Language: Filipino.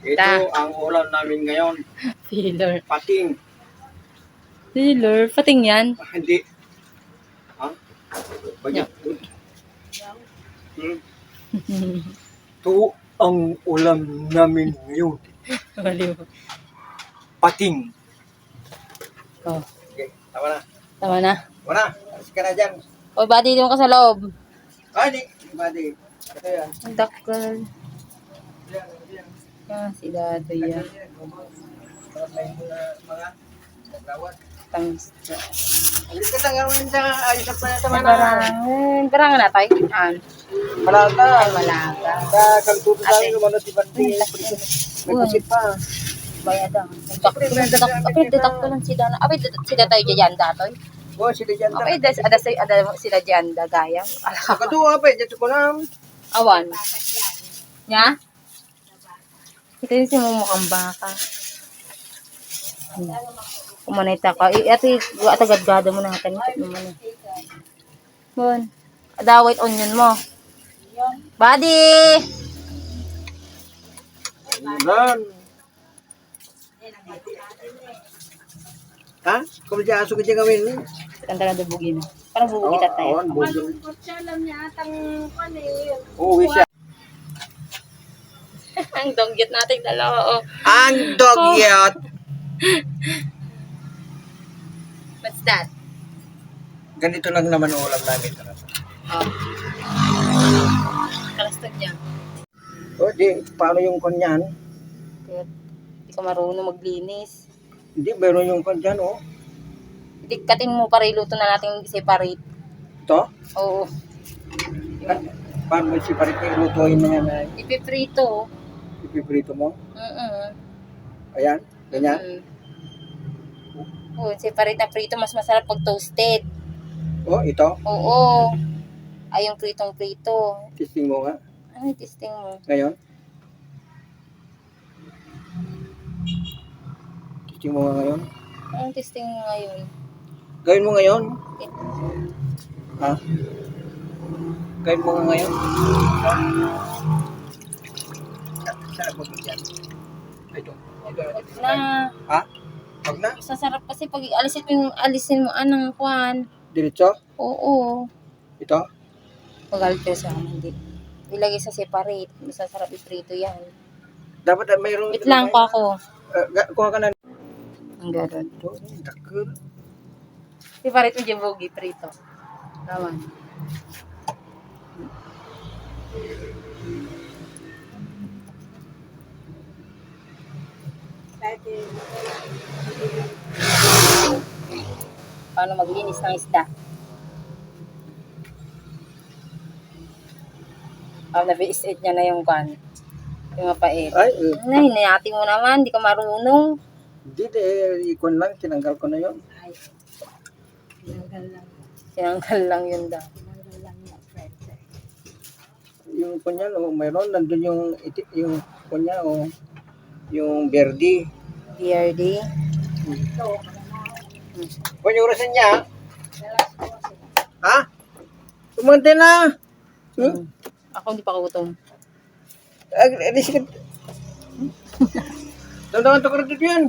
Ito ang ulam namin ngayon. Taylor. Pating. Taylor, pating yan. Hindi. Ha? Bagay. Ito ang ulam namin ngayon. Baliw. Pating. Oh, Okay, tama na. tama na. Tama na. Alis ka na dyan. O, buddy, doon ka sa loob. Hindi. Hindi. Ito yan. Ang dakal. Yan. Si Dato yan. Mga nagrawat. Tangs. Alis ka na gawin sa ayos at na tama na. Barangan na tayo. Malaga. Ay, malaga. Kaltuto tayo naman at ibandi. May pusit pa. Bayadang. Apay, ko lang si Dana. Apay, sila tayo dyan, Datoy. Oh, sila dyan. Apay, ada sila dyan, dagayang. Kadua pa, dyan ko na. Awan. Nya? Ito yung simumukhang baka. Kumanay ta ka. Ito yung atagad-gada mo na natin. Bon. Adawit onion mo. Buddy! Yan. Ha? Kung dyan aso ka dyan gawin. Kanta na dubugin. Parang bubugin tayo. Oo, bugin. Alam niya atang panay. Uuwi siya. Ang donggit natin dalawa. Oh. Ang dogyot. What's that? Ganito lang naman ang ulam namin. Oh. Kalastag niya. O, di, paano yung kanyan? Hindi ka marunong maglinis. Hindi, meron yung kanyan, oh. Hindi, katin mo para iluto na natin separate. Ito? Oo. Paano mo si Parit lutuin na yan? Ay? Ipiprito. Ipiprito mo? Mm-mm. Ayan, ganyan. Oo, separate na prito. Mas masarap pag toasted. Oh, ito. Oo. Ay, yung pritong-prito. Testing mo nga. Ano yung testing mo? Ngayon. Testing mo nga ngayon. Anong testing mo ngayon? Gawin mo ngayon. Ha? Gawin mo nga ngayon. Saan mo dyan? Ito. Na. Ha? Huwag na? Sasarap kasi pag alisin mo anang kwan. Diretso? Oo. Ito? Pagalit ko sa akin, hindi. Ilagay sa separate. Masasarap iprito yan. Dapat mayroong... Wait lang ko ako. Kuha ka na. Ang gano'n. Ito, dakil. Separate mo dyan bogi prito. Tama. Paano maglinis ng isda? Na-base niya na yung kan. Yung mapait. Ay, Hinayati mo naman, di ka marunong. hindi, ikon lang, tinanggal ko na yon. Ay, tinanggal lang yun daw. Yung kunya, mayroon, nandun yung kunya, yung berdi. BRD. Kung yung orasan niya, ha? Tumante na. Ako hindi pa gutom. Damdaman to ka rin yan.